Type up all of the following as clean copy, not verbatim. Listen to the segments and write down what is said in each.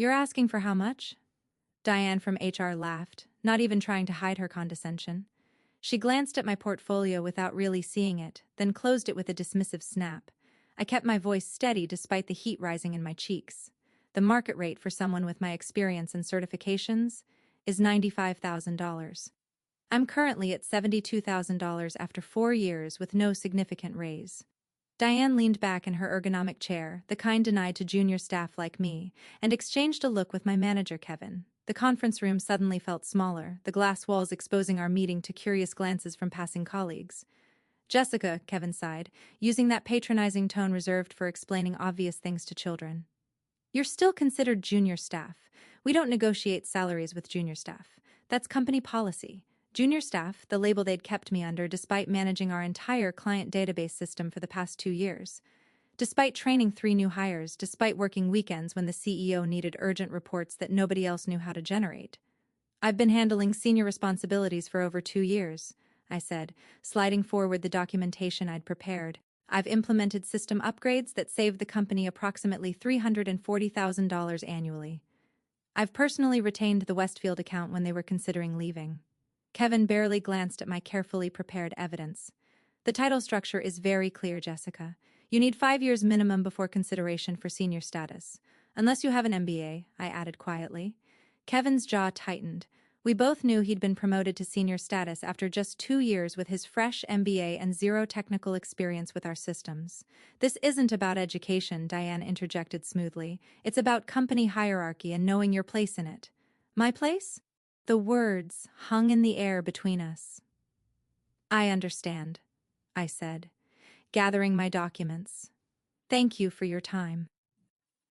You're asking for how much? Diane from HR laughed, not even trying to hide her condescension. She glanced at my portfolio without really seeing it, then closed it with a dismissive snap. I kept my voice steady despite the heat rising in my cheeks. The market rate for someone with my experience and certifications is $95,000. I'm currently at $72,000 after 4 years with no significant raise. Diane leaned back in her ergonomic chair, the kind denied to junior staff like me, and exchanged a look with my manager, Kevin. The conference room suddenly felt smaller, the glass walls exposing our meeting to curious glances from passing colleagues. Jessica, Kevin sighed, using that patronizing tone reserved for explaining obvious things to children. You're still considered junior staff. We don't negotiate salaries with junior staff. That's company policy. Junior staff, the label they'd kept me under despite managing our entire client database system for the past 2 years. Despite training 3 new hires, despite working weekends when the CEO needed urgent reports that nobody else knew how to generate. I've been handling senior responsibilities for over 2 years, I said, sliding forward the documentation I'd prepared. I've implemented system upgrades that saved the company approximately $340,000 annually. I've personally retained the Westfield account when they were considering leaving. Kevin barely glanced at my carefully prepared evidence. The title structure is very clear, Jessica. You need 5 years minimum before consideration for senior status. Unless you have an MBA, I added quietly. Kevin's jaw tightened. We both knew he'd been promoted to senior status after just 2 years with his fresh MBA and zero technical experience with our systems. This isn't about education, Diane interjected smoothly. It's about company hierarchy and knowing your place in it. My place? The words hung in the air between us. I understand, I said, gathering my documents. Thank you for your time.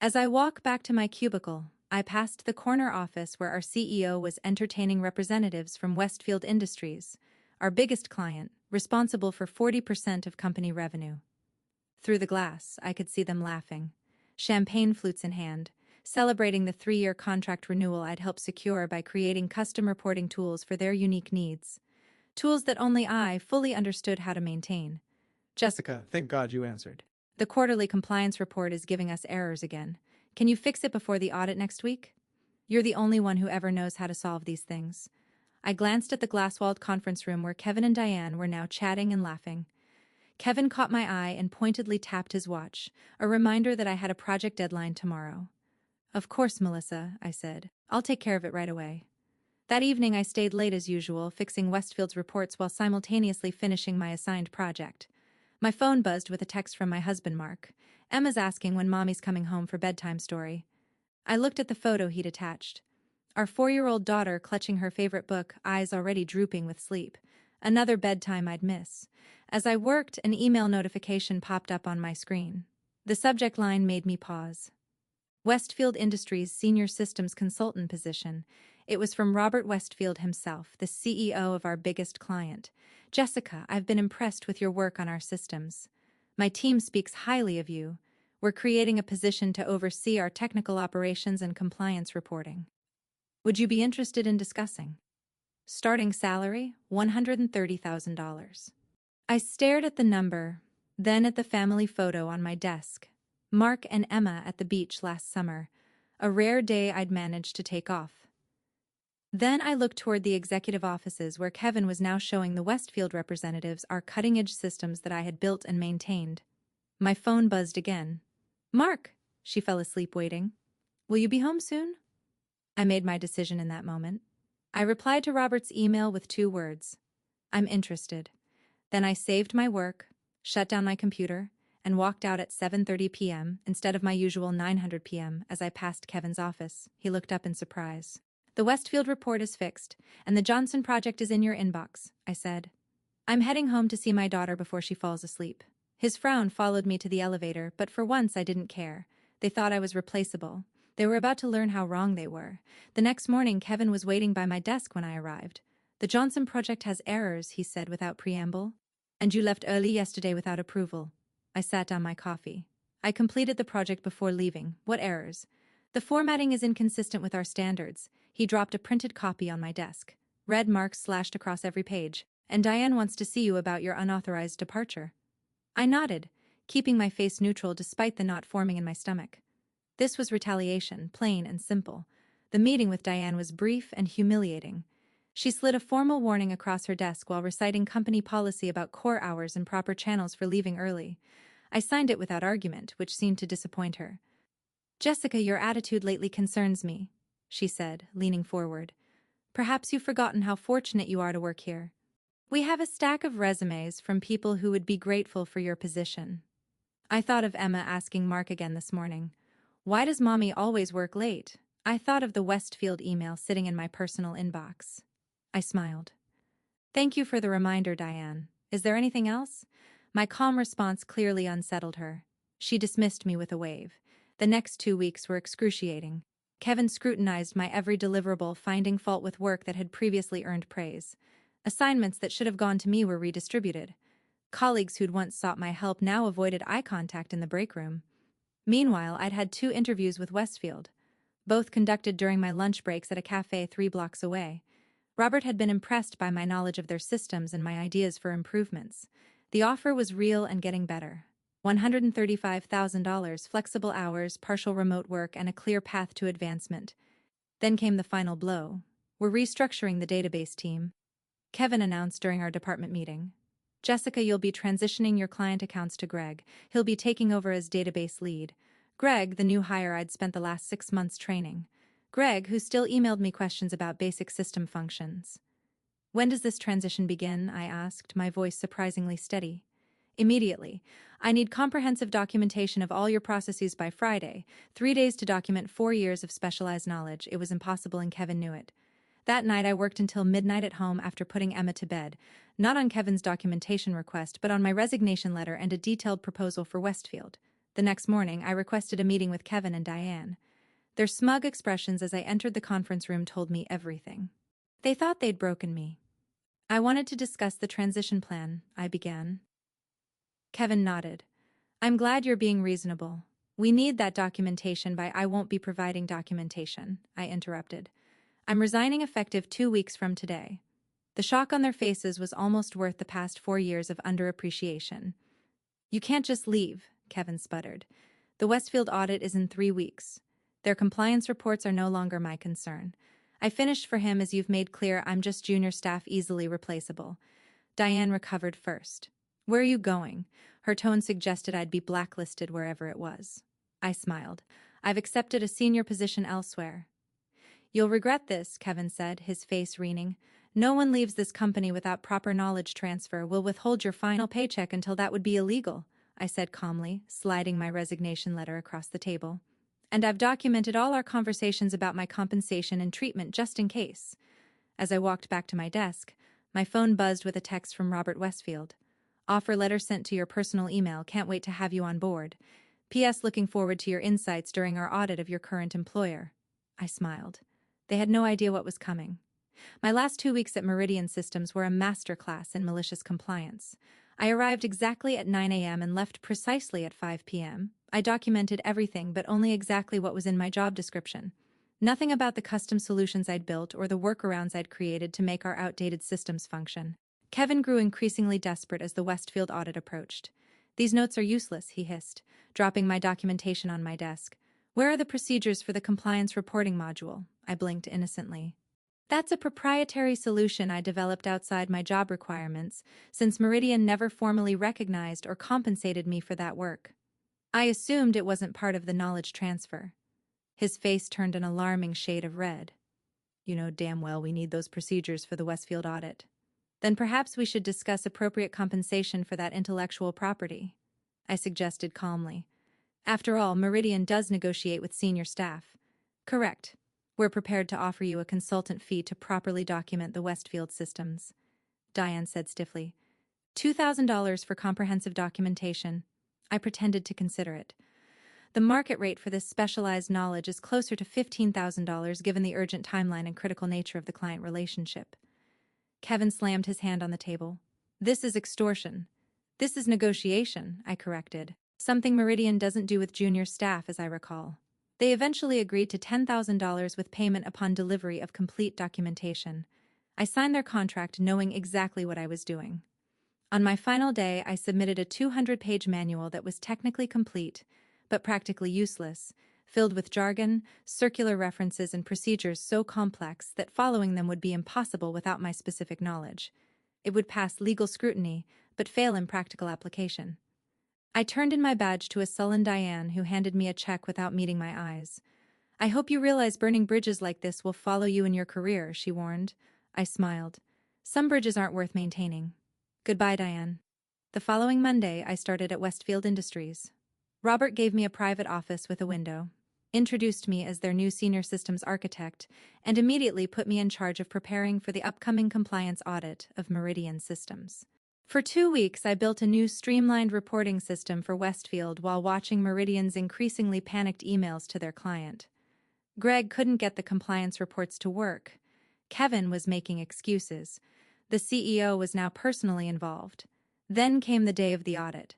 As I walk back to my cubicle, I passed the corner office where our CEO was entertaining representatives from Westfield Industries, our biggest client, responsible for 40% of company revenue. Through the glass, I could see them laughing, champagne flutes in hand, celebrating the 3-year contract renewal I'd helped secure by creating custom reporting tools for their unique needs. Tools that only I fully understood how to maintain. Jessica, thank God you answered. The quarterly compliance report is giving us errors again. Can you fix it before the audit next week? You're the only one who ever knows how to solve these things. I glanced at the glass-walled conference room where Kevin and Diane were now chatting and laughing. Kevin caught my eye and pointedly tapped his watch, a reminder that I had a project deadline tomorrow. Of course, Melissa, I said. I'll take care of it right away. That evening I stayed late as usual, fixing Westfield's reports while simultaneously finishing my assigned project. My phone buzzed with a text from my husband, Mark. Emma's asking when Mommy's coming home for bedtime story. I looked at the photo he'd attached. Our 4-year-old daughter clutching her favorite book, eyes already drooping with sleep. Another bedtime I'd miss. As I worked, an email notification popped up on my screen. The subject line made me pause. Westfield Industries Senior Systems Consultant position. It was from Robert Westfield himself, the CEO of our biggest client. Jessica, I've been impressed with your work on our systems. My team speaks highly of you. We're creating a position to oversee our technical operations and compliance reporting. Would you be interested in discussing? Starting salary, $130,000. I stared at the number, then at the family photo on my desk. Mark and Emma at the beach last summer, a rare day I'd managed to take off. Then I looked toward the executive offices where Kevin was now showing the Westfield representatives our cutting-edge systems that I had built and maintained. My phone buzzed again. Mark, she fell asleep waiting. Will you be home soon? I made my decision in that moment. I replied to Robert's email with 2 words. I'm interested. Then I saved my work, shut down my computer, and walked out at 7:30 p.m. instead of my usual 9:00 p.m. As I passed Kevin's office, he looked up in surprise. The Westfield report is fixed, and the Johnson project is in your inbox, I said. I'm heading home to see my daughter before she falls asleep. His frown followed me to the elevator, but for once I didn't care. They thought I was replaceable. They were about to learn how wrong they were. The next morning, Kevin was waiting by my desk when I arrived. The Johnson project has errors, he said without preamble. And you left early yesterday without approval. I sat down my coffee. I completed the project before leaving. What errors? The formatting is inconsistent with our standards. He dropped a printed copy on my desk. Red marks slashed across every page. And Diane wants to see you about your unauthorized departure. I nodded, keeping my face neutral despite the knot forming in my stomach. This was retaliation, plain and simple. The meeting with Diane was brief and humiliating. She slid a formal warning across her desk while reciting company policy about core hours and proper channels for leaving early. I signed it without argument, which seemed to disappoint her. "Jessica, your attitude lately concerns me," she said, leaning forward. "Perhaps you've forgotten how fortunate you are to work here. We have a stack of resumes from people who would be grateful for your position." I thought of Emma asking Mark again this morning, "Why does Mommy always work late?" I thought of the Westfield email sitting in my personal inbox. I smiled. "Thank you for the reminder, Diane. Is there anything else?" My calm response clearly unsettled her. She dismissed me with a wave. The next 2 weeks were excruciating. Kevin scrutinized my every deliverable, finding fault with work that had previously earned praise. Assignments that should have gone to me were redistributed. Colleagues who'd once sought my help now avoided eye contact in the break room. Meanwhile, I'd had 2 interviews with Westfield, both conducted during my lunch breaks at a cafe 3 blocks away. Robert had been impressed by my knowledge of their systems and my ideas for improvements. The offer was real and getting better. $135,000, flexible hours, partial remote work, and a clear path to advancement. Then came the final blow. "We're restructuring the database team," Kevin announced during our department meeting. "Jessica, you'll be transitioning your client accounts to Greg. He'll be taking over as database lead." Greg, the new hire I'd spent the last 6 months training. Greg, who still emailed me questions about basic system functions. "When does this transition begin?" I asked, my voice surprisingly steady. "Immediately. I need comprehensive documentation of all your processes by Friday, 3 days to document 4 years of specialized knowledge." It was impossible, and Kevin knew it. That night I worked until midnight at home after putting Emma to bed, not on Kevin's documentation request but on my resignation letter and a detailed proposal for Westfield. The next morning I requested a meeting with Kevin and Diane. Their smug expressions as I entered the conference room told me everything. They thought they'd broken me. "I wanted to discuss the transition plan," I began. Kevin nodded. "I'm glad you're being reasonable. We need that documentation by." "I won't be providing documentation," I interrupted. "I'm resigning effective 2 weeks from today." The shock on their faces was almost worth the past 4 years of underappreciation. "You can't just leave," Kevin sputtered. "The Westfield audit is in 3 weeks. Their compliance reports are no longer my concern." I finished for him. "As you've made clear, I'm just junior staff, easily replaceable." Diane recovered first. "Where are you going?" Her tone suggested I'd be blacklisted wherever it was. I smiled. "I've accepted a senior position elsewhere." "You'll regret this," Kevin said, his face wreathing. "No one leaves this company without proper knowledge transfer. We'll withhold your final paycheck until that would be illegal," I said calmly, sliding my resignation letter across the table. "And I've documented all our conversations about my compensation and treatment just in case." As I walked back to my desk, my phone buzzed with a text from Robert Westfield. "Offer letter sent to your personal email. Can't wait to have you on board. P.S. Looking forward to your insights during our audit of your current employer." I smiled. They had no idea what was coming. My last 2 weeks at Meridian Systems were a masterclass in malicious compliance. I arrived exactly at 9 a.m. and left precisely at 5 p.m. I documented everything, but only exactly what was in my job description. Nothing about the custom solutions I'd built or the workarounds I'd created to make our outdated systems function. Kevin grew increasingly desperate as the Westfield audit approached. "These notes are useless," he hissed, dropping my documentation on my desk. "Where are the procedures for the compliance reporting module?" I blinked innocently. "That's a proprietary solution I developed outside my job requirements, since Meridian never formally recognized or compensated me for that work. I assumed it wasn't part of the knowledge transfer." His face turned an alarming shade of red. "You know damn well we need those procedures for the Westfield audit." "Then perhaps we should discuss appropriate compensation for that intellectual property," I suggested calmly. "After all, Meridian does negotiate with senior staff." "Correct. We're prepared to offer you a consultant fee to properly document the Westfield systems," Diane said stiffly. $2,000 for comprehensive documentation." I pretended to consider it. "The market rate for this specialized knowledge is closer to $15,000 given the urgent timeline and critical nature of the client relationship." Kevin slammed his hand on the table. "This is extortion." "This is negotiation," I corrected. "Something Meridian doesn't do with junior staff, as I recall." They eventually agreed to $10,000 with payment upon delivery of complete documentation. I signed their contract knowing exactly what I was doing. On my final day, I submitted a 200-page manual that was technically complete, but practically useless, filled with jargon, circular references, and procedures so complex that following them would be impossible without my specific knowledge. It would pass legal scrutiny, but fail in practical application. I turned in my badge to a sullen Diane who handed me a check without meeting my eyes. "I hope you realize burning bridges like this will follow you in your career," she warned. I smiled. "Some bridges aren't worth maintaining." Goodbye, Diane. The following Monday, I started at Westfield Industries. Robert gave me a private office with a window, introduced me as their new senior systems architect, and immediately put me in charge of preparing for the upcoming compliance audit of Meridian Systems. For 2 weeks, I built a new streamlined reporting system for Westfield while watching Meridian's increasingly panicked emails to their client. Greg couldn't get the compliance reports to work. Kevin was making excuses. The CEO was now personally involved. Then came the day of the audit.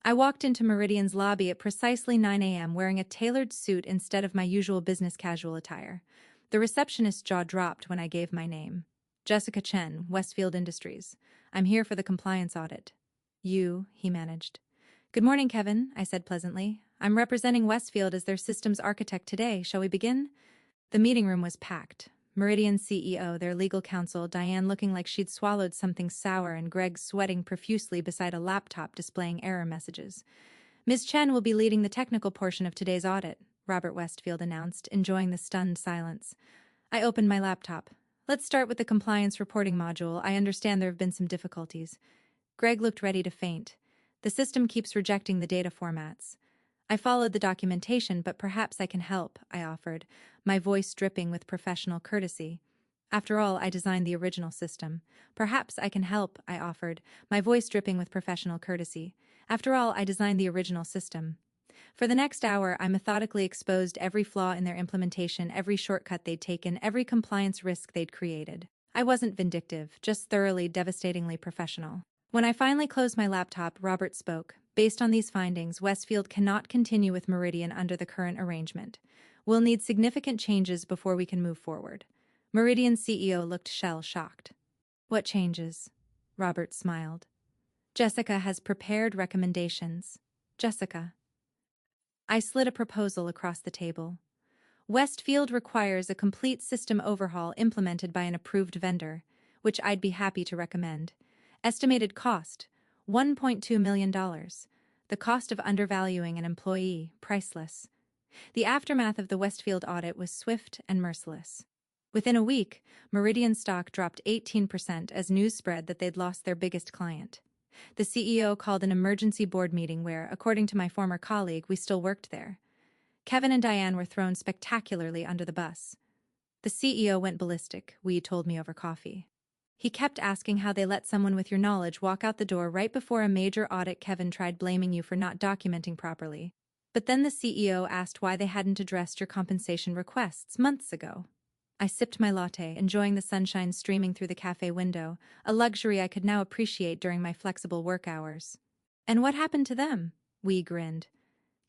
I walked into Meridian's lobby at precisely 9 a.m. wearing a tailored suit instead of my usual business casual attire. The receptionist's jaw dropped when I gave my name. "Jessica Chen, Westfield Industries. I'm here for the compliance audit." He managed. "Good morning, Kevin," I said pleasantly. "I'm representing Westfield as their systems architect today. Shall we begin?" The meeting room was packed. Meridian's CEO, their legal counsel, Diane looking like she'd swallowed something sour, and Greg sweating profusely beside a laptop displaying error messages. "Ms. Chen will be leading the technical portion of today's audit," Robert Westfield announced, enjoying the stunned silence. I opened my laptop. "Let's start with the compliance reporting module. I understand there have been some difficulties." Greg looked ready to faint. "The system keeps rejecting the data formats." I followed the documentation, but perhaps I can help, I offered, my voice dripping with professional courtesy. After all, I designed the original system. "Perhaps I can help," I offered, my voice dripping with professional courtesy. After all, I designed the original system. For the next hour, I methodically exposed every flaw in their implementation, every shortcut they'd taken, every compliance risk they'd created. I wasn't vindictive, just thoroughly, devastatingly professional. When I finally closed my laptop, Robert spoke. "Based on these findings, Westfield cannot continue with Meridian under the current arrangement. We'll need significant changes before we can move forward." Meridian's CEO looked shell-shocked. "What changes?" Robert smiled. "Jessica has prepared recommendations." Jessica. I slid a proposal across the table. "Westfield requires a complete system overhaul implemented by an approved vendor, which I'd be happy to recommend. Estimated cost, $1.2 million. The cost of undervaluing an employee, priceless." The aftermath of the Westfield audit was swift and merciless. Within a week, Meridian stock dropped 18% as news spread that they'd lost their biggest client. The CEO called an emergency board meeting where, according to my former colleague, we still worked there. Kevin and Diane were thrown spectacularly under the bus. The CEO went ballistic, Wee told me over coffee. He kept asking how they let someone with your knowledge walk out the door right before a major audit. Kevin tried blaming you for not documenting properly. But then the CEO asked why they hadn't addressed your compensation requests months ago. I sipped my latte, enjoying the sunshine streaming through the cafe window, a luxury I could now appreciate during my flexible work hours. "And what happened to them?" Wee grinned.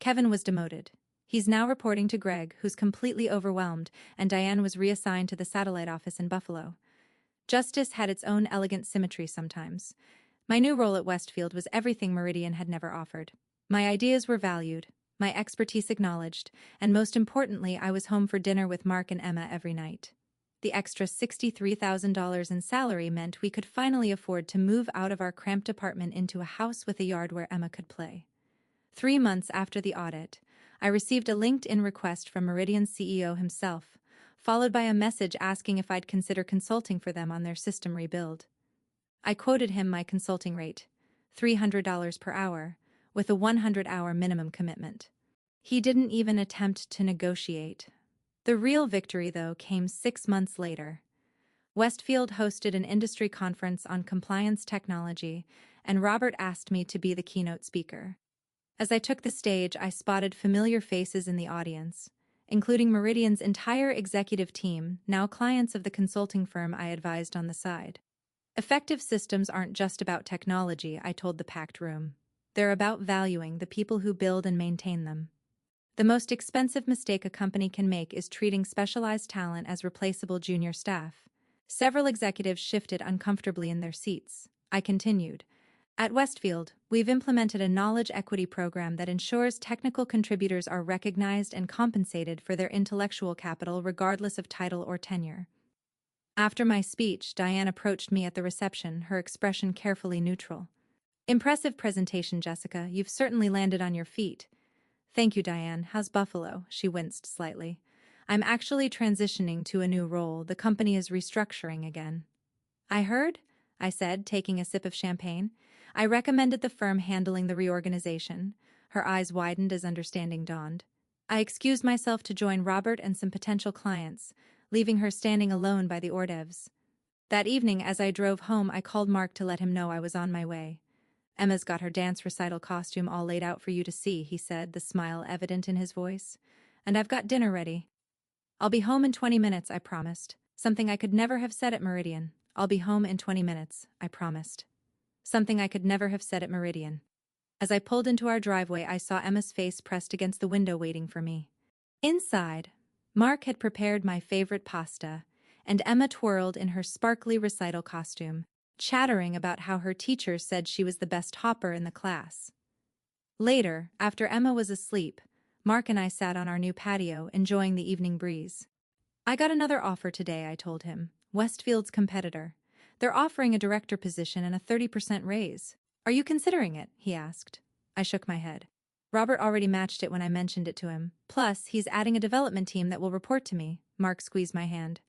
"Kevin was demoted. He's now reporting to Greg, who's completely overwhelmed, and Diane was reassigned to the satellite office in Buffalo. Justice had its own elegant symmetry sometimes. My new role at Westfield was everything Meridian had never offered. My ideas were valued, my expertise acknowledged, and most importantly, I was home for dinner with Mark and Emma every night. The extra $63,000 in salary meant we could finally afford to move out of our cramped apartment into a house with a yard where Emma could play. 3 months after the audit, I received a LinkedIn request from Meridian's CEO himself, followed by a message asking if I'd consider consulting for them on their system rebuild. I quoted him my consulting rate, $300 per hour, with a 100-hour minimum commitment. He didn't even attempt to negotiate. The real victory, though, came 6 months later. Westfield hosted an industry conference on compliance technology, and Robert asked me to be the keynote speaker. As I took the stage, I spotted familiar faces in the audience, including Meridian's entire executive team, now clients of the consulting firm I advised on the side. Effective systems aren't just about technology, I told the packed room. They're about valuing the people who build and maintain them. The most expensive mistake a company can make is treating specialized talent as replaceable junior staff. Several executives shifted uncomfortably in their seats. I continued. At Westfield, we've implemented a knowledge equity program that ensures technical contributors are recognized and compensated for their intellectual capital regardless of title or tenure. After my speech, Diane approached me at the reception, her expression carefully neutral. Impressive presentation, Jessica. You've certainly landed on your feet. Thank you, Diane. How's Buffalo? She winced slightly. I'm actually transitioning to a new role. The company is restructuring again. I heard, I said, taking a sip of champagne. I recommended the firm handling the reorganization. Her eyes widened as understanding dawned. I excused myself to join Robert and some potential clients, leaving her standing alone by the hors d'oeuvres. That evening, as I drove home, I called Mark to let him know I was on my way. Emma's got her dance recital costume all laid out for you to see, he said, the smile evident in his voice. And I've got dinner ready. I'll be home in 20 minutes, I promised. Something I could never have said at Meridian. I'll be home in 20 minutes, I promised. Something I could never have said at Meridian. As I pulled into our driveway, I saw Emma's face pressed against the window waiting for me. Inside, Mark had prepared my favorite pasta, and Emma twirled in her sparkly recital costume, chattering about how her teachers said she was the best hopper in the class. Later, after Emma was asleep, Mark and I sat on our new patio, enjoying the evening breeze. I got another offer today, I told him. Westfield's competitor. They're offering a director position and a 30% raise. Are you considering it? He asked. I shook my head. Robert already matched it when I mentioned it to him. Plus, he's adding a development team that will report to me. Mark squeezed my hand.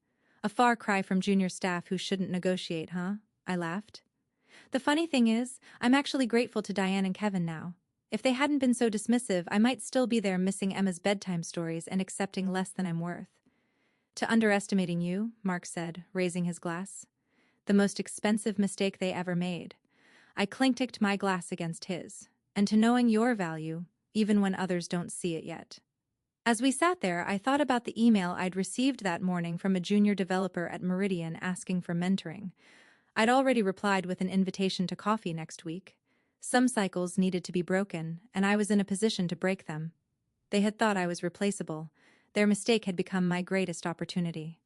A far cry from junior staff who shouldn't negotiate, huh? I laughed. The funny thing is, I'm actually grateful to Diane and Kevin now. If they hadn't been so dismissive, I might still be there missing Emma's bedtime stories and accepting less than I'm worth. To underestimating you, Mark said, raising his glass. The most expensive mistake they ever made. I clinked my glass against his. And to knowing your value, even when others don't see it yet. As we sat there, I thought about the email I'd received that morning from a junior developer at Meridian asking for mentoring. I'd already replied with an invitation to coffee next week. Some cycles needed to be broken, and I was in a position to break them. They had thought I was replaceable. Their mistake had become my greatest opportunity.